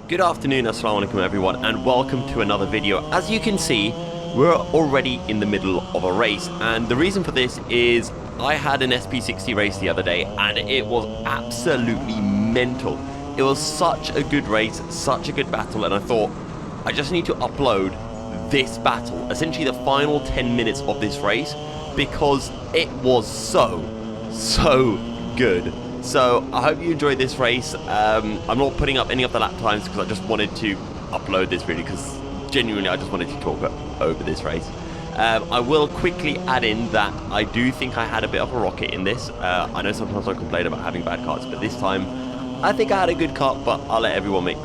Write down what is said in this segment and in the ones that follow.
Good afternoon, assalamu alaikum everyone, and welcome to another video. As you can see, we're already in the middle of a race, and the reason for this is I had an SP60 race the other day and it was absolutely mental. It was such a good race, such a good battle, and I thought I just need to upload this battle, essentially the final 10 minutes of this race, because it was so good. So I hope you enjoyed this race. I'm not putting up any of the lap times because I just wanted to upload this really, because genuinely I just wanted to talk over this race. I will quickly add in that I do think I had a bit of a rocket in this. I know sometimes I complain about having bad carts, but this time I think I had a good kart, but I'll let everyone make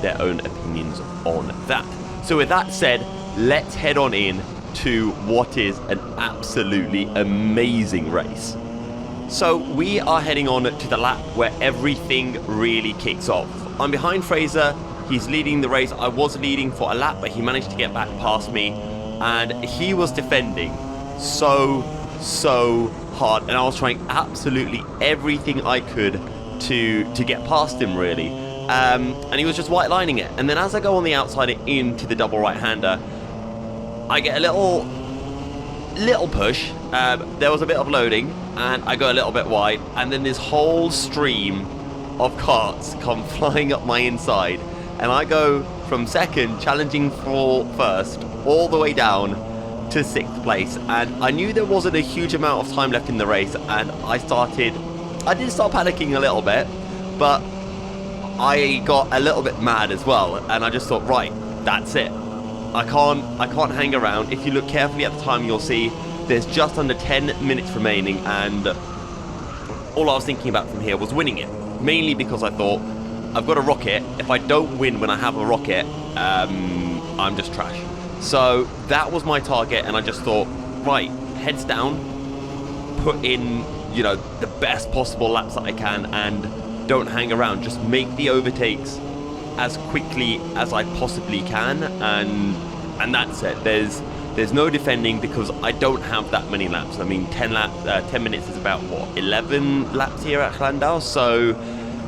their own opinions on that. So with that said, let's head on in to what is an absolutely amazing race. So we are heading on to the lap where everything really kicks off. I'm behind Fraser, he's leading the race. I was leading for a lap, but he managed to get back past me, and he was defending so hard, and I was trying absolutely everything I could to get past him really. And he was just white lining it, and then as I go on the outside into the double right-hander, I get a little push. There was a bit of loading and I go a little bit wide, and then this whole stream of carts come flying up my inside, and I go from second, challenging for first, all the way down to 6th place. And I knew there wasn't a huge amount of time left in the race, and I did start panicking a little bit, but I got a little bit mad as well, and I just thought, right, that's it. I can't hang around. If you look carefully at the time, you'll see there's just under 10 minutes remaining, and all I was thinking about from here was winning it. Mainly because I thought, I've got a rocket. If I don't win when I have a rocket, I'm just trash. So that was my target, and I just thought, right, heads down, put in, you know, the best possible laps that I can, and don't hang around. Just make the overtakes as quickly as I possibly can, and that's it. There's no defending because I don't have that many laps. I mean, 10 minutes is about, what, 11 laps here at Llandow, so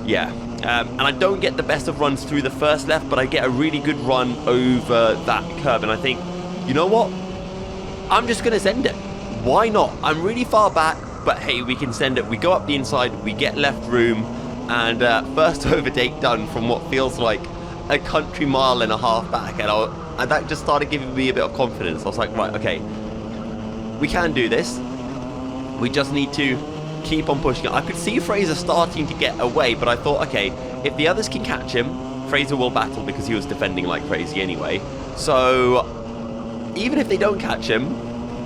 yeah. And I don't get the best of runs through the first left, but I get a really good run over that curve, and I think, you know what? I'm just gonna send it. Why not? I'm really far back, but hey, we can send it. We go up the inside, we get left room, and first overtake done from what feels like a country mile and a half back, and that just started giving me a bit of confidence. I was like, right, okay, we can do this. We just need to keep on pushing it. I could see Fraser starting to get away, but I thought, okay, if the others can catch him, Fraser will battle because he was defending like crazy anyway. So even if they don't catch him,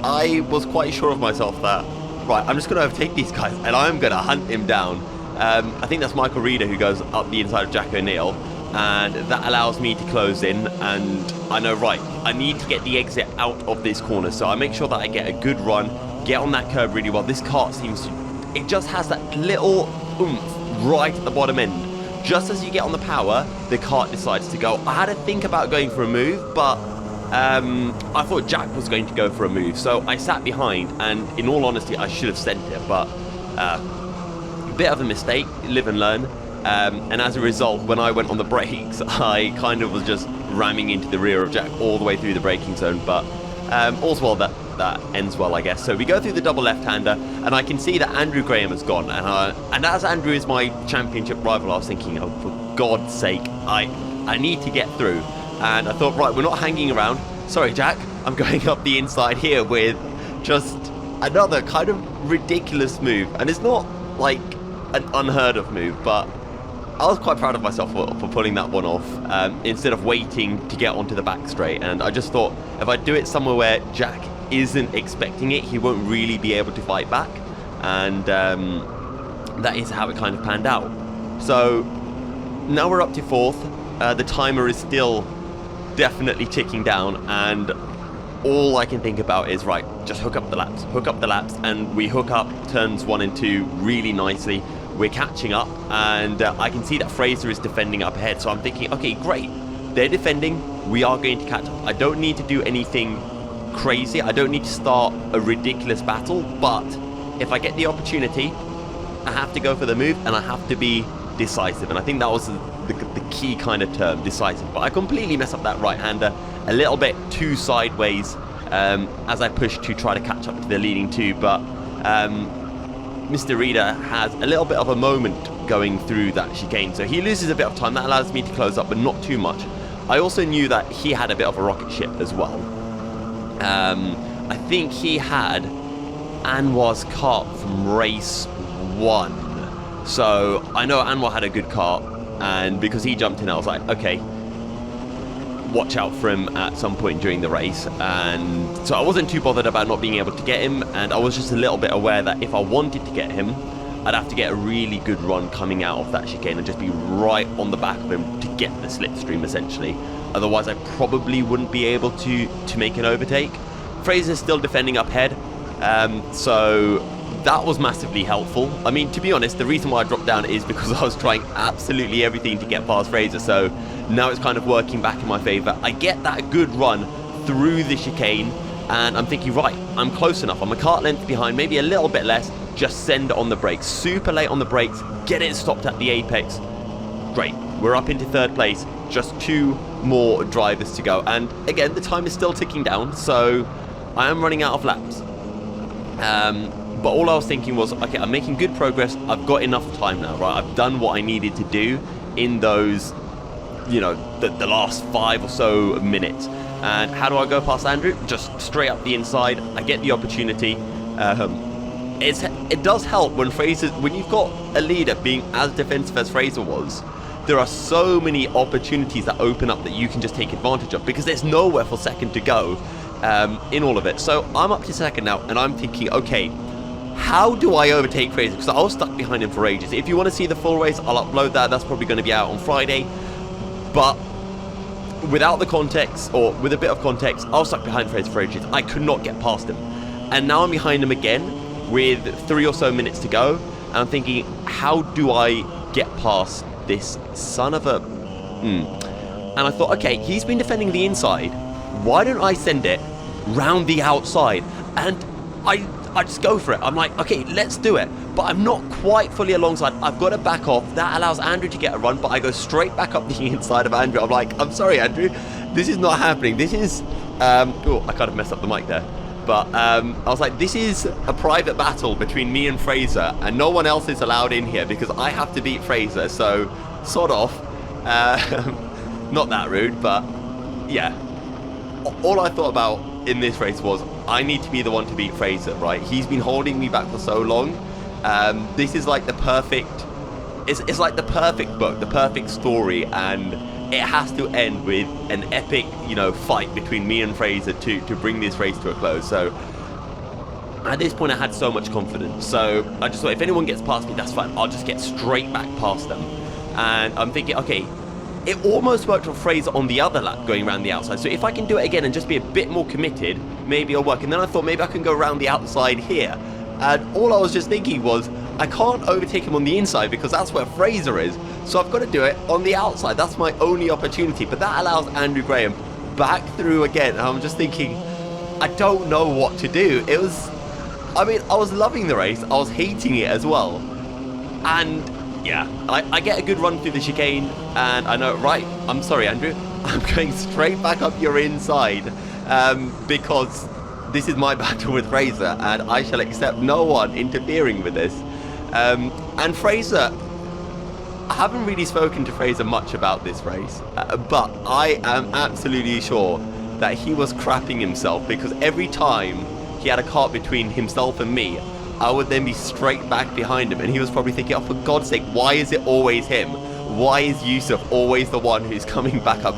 I was quite sure of myself that, right, I'm just going to overtake these guys and I'm going to hunt him down. I think that's Michael Reeder who goes up the inside of Jack O'Neill, and that allows me to close in, and I know, right, I need to get the exit out of this corner, so I make sure that I get a good run, get on that curb really well. This kart seems to, it just has that little oomph right at the bottom end. Just as you get on the power, the kart decides to go. I had to think about going for a move, but I thought Jack was going to go for a move, so I sat behind, and in all honesty, I should have sent it, but bit of a mistake, live and learn, and as a result, when I went on the brakes, I kind of was just ramming into the rear of Jack all the way through the braking zone, but all's well that ends well, I guess. So we go through the double left-hander, and I can see that Andrew Graham has gone, and as Andrew is my championship rival, I was thinking, oh, for God's sake, I need to get through, and I thought, right, we're not hanging around. Sorry, Jack, I'm going up the inside here with just another kind of ridiculous move, and it's not like an unheard of move, but I was quite proud of myself for pulling that one off, instead of waiting to get onto the back straight. And I just thought, if I do it somewhere where Jack isn't expecting it, he won't really be able to fight back, and that is how it kind of panned out. So now we're up to 4th. The timer is still definitely ticking down, and all I can think about is, right, just hook up the laps, and we hook up turns 1 and 2 really nicely. We're catching up, and I can see that Fraser is defending up ahead, so I'm thinking, okay, great, they're defending, we are going to catch up. I don't need to do anything crazy, I don't need to start a ridiculous battle, but if I get the opportunity, I have to go for the move, and I have to be decisive, and I think that was the key kind of term, decisive. But I completely mess up that right-hander a little bit too sideways as I push to try to catch up to the leading two. But Mr. Reader has a little bit of a moment going through that chicane, so he loses a bit of time. That allows me to close up, but not too much. I also knew that he had a bit of a rocket ship as well. I think he had Anwar's kart from race 1. So I know Anwar had a good kart, and because he jumped in, I was like, okay, watch out for him at some point during the race. And so I wasn't too bothered about not being able to get him, and I was just a little bit aware that if I wanted to get him, I'd have to get a really good run coming out of that chicane and just be right on the back of him to get the slipstream, essentially. Otherwise, I probably wouldn't be able to make an overtake. Fraser's still defending up ahead, so that was massively helpful. I mean, to be honest, the reason why I dropped down is because I was trying absolutely everything to get past Fraser, so now it's kind of working back in my favour. I get that good run through the chicane, and I'm thinking, right, I'm close enough. I'm a kart length behind, maybe a little bit less. Just send it on the brakes. Super late on the brakes. Get it stopped at the apex. Great. We're up into 3rd place. Just 2 more drivers to go. And again, the time is still ticking down, so I am running out of laps. But all I was thinking was, okay, I'm making good progress. I've got enough time now, right? I've done what I needed to do in those, you know, the last 5 or so minutes. And how do I go past Andrew? Just straight up the inside. I get the opportunity. It does help when you've got a leader being as defensive as Fraser was. There are so many opportunities that open up that you can just take advantage of, because there's nowhere for second to go in all of it. So I'm up to second now, and I'm thinking, okay, how do I overtake Fraser? Because I was stuck behind him for ages. If you want to see the full race, I'll upload that. That's probably going to be out on Friday. But without the context, or with a bit of context, I was stuck behind Fraser for ages. I could not get past him. And now I'm behind him again with 3 or so minutes to go, and I'm thinking, how do I get past this son of a... And I thought, okay, he's been defending the inside. Why don't I send it round the outside? And I just go for it. I'm like, okay, let's do it. But I'm not quite fully alongside. I've got to back off. That allows Andrew to get a run, but I go straight back up the inside of Andrew. I'm like, I'm sorry, Andrew. This is not happening. This is... oh, I kind of messed up the mic there. But I was like, this is a private battle between me and Fraser, and no one else is allowed in here because I have to beat Fraser, so sort of. Not that rude, but yeah. All I thought about in this race was, I need to be the one to beat Fraser, right? He's been holding me back for so long. This is like the perfect... It's like the perfect book, the perfect story, and it has to end with an epic, you know, fight between me and Fraser to bring this race to a close. So at this point I had so much confidence, so I just thought, if anyone gets past me, that's fine, I'll just get straight back past them. And I'm thinking, okay, it almost worked for Fraser on the other lap going around the outside, so if I can do it again and just be a bit more committed, maybe it'll work. And then I thought, maybe I can go around the outside here, and all I was just thinking was, I can't overtake him on the inside because that's where Fraser is. So I've got to do it on the outside. That's my only opportunity. But that allows Andrew Graham back through again. And I'm just thinking, I don't know what to do. It was... I mean, I was loving the race. I was hating it as well. And yeah, I get a good run through the chicane. And I know, right, I'm sorry, Andrew. I'm going straight back up your inside because this is my battle with Fraser. And I shall accept no one interfering with this. And Fraser, I haven't really spoken to Fraser much about this race, but I am absolutely sure that he was crapping himself, because every time he had a kart between himself and me, I would then be straight back behind him, and he was probably thinking, oh, for God's sake, why is it always him? Why is Yusuf always the one who's coming back up?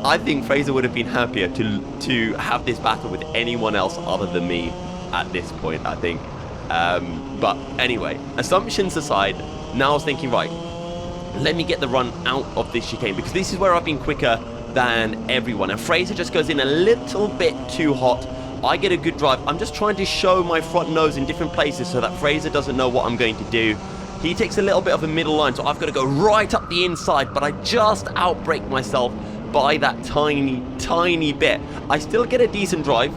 I think Fraser would have been happier to have this battle with anyone else other than me at this point, I think. But anyway, assumptions aside, now I was thinking, right, let me get the run out of this chicane, because this is where I've been quicker than everyone. And Fraser just goes in a little bit too hot. I get a good drive. I'm just trying to show my front nose in different places so that Fraser doesn't know what I'm going to do. He takes a little bit of a middle line, so I've got to go right up the inside, but I just outbrake myself by that tiny, tiny bit. I still get a decent drive,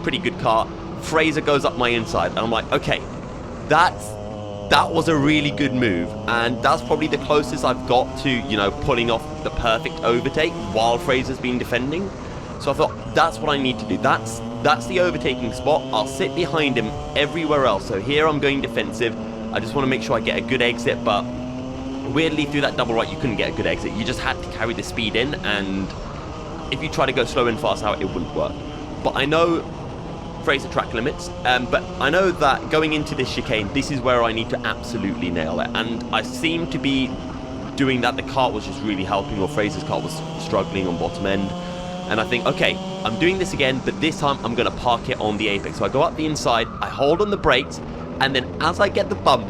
pretty good car. Fraser goes up my inside, and I'm like, okay, that's that was a really good move, and that's probably the closest I've got to, you know, pulling off the perfect overtake while Fraser's been defending. So I thought, that's what I need to do. That's the overtaking spot. I'll sit behind him everywhere else. So here I'm going defensive. I just want to make sure I get a good exit, but weirdly through that double right, you couldn't get a good exit. You just had to carry the speed in, and if you try to go slow and fast out, it wouldn't work. But I know Fraser track limits, but I know that going into this chicane, this is where I need to absolutely nail it, and I seem to be doing that. The kart was just really helping, or Fraser's kart was struggling on bottom end, and I think, okay, I'm doing this again, but this time I'm going to park it on the apex. So I go up the inside, I hold on the brakes, and then as I get the bump,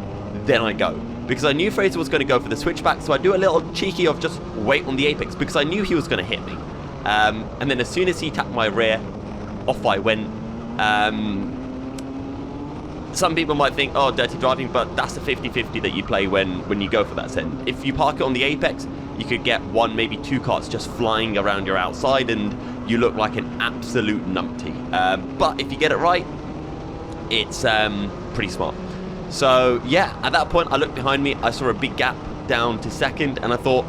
then I go. Because I knew Fraser was going to go for the switchback, so I do a little cheeky of just wait on the apex, because I knew he was going to hit me. And then as soon as he tapped my rear, off I went. Some people might think, oh, dirty driving, but that's the 50-50 that you play when you go for that send. If you park it on the apex, you could get one, maybe two karts just flying around your outside, and you look like an absolute numpty. But if you get it right, it's pretty smart. So yeah, at that point, I looked behind me, I saw a big gap down to second, and I thought,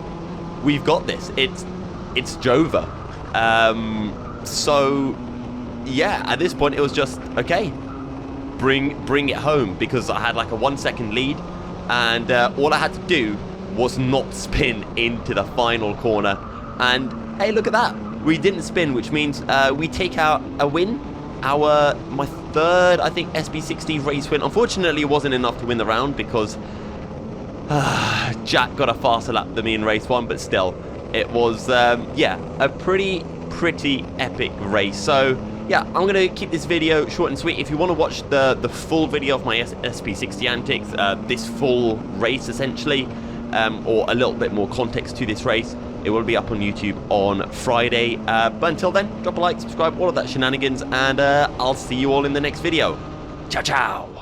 we've got this. It's Jova. So yeah, at this point, it was just, okay, bring it home, because I had like a 1 second lead, and all I had to do was not spin into the final corner, and hey, look at that, we didn't spin, which means we take out a win, my third, I think, SP60 race win. Unfortunately, it wasn't enough to win the round, because Jack got a faster lap than me in race 1, but still, it was yeah, a pretty epic race. So yeah, I'm going to keep this video short and sweet. If you want to watch the full video of my SP60 antics, this full race essentially, or a little bit more context to this race, it will be up on YouTube on Friday. But until then, drop a like, subscribe, all of that shenanigans, and I'll see you all in the next video. Ciao, ciao!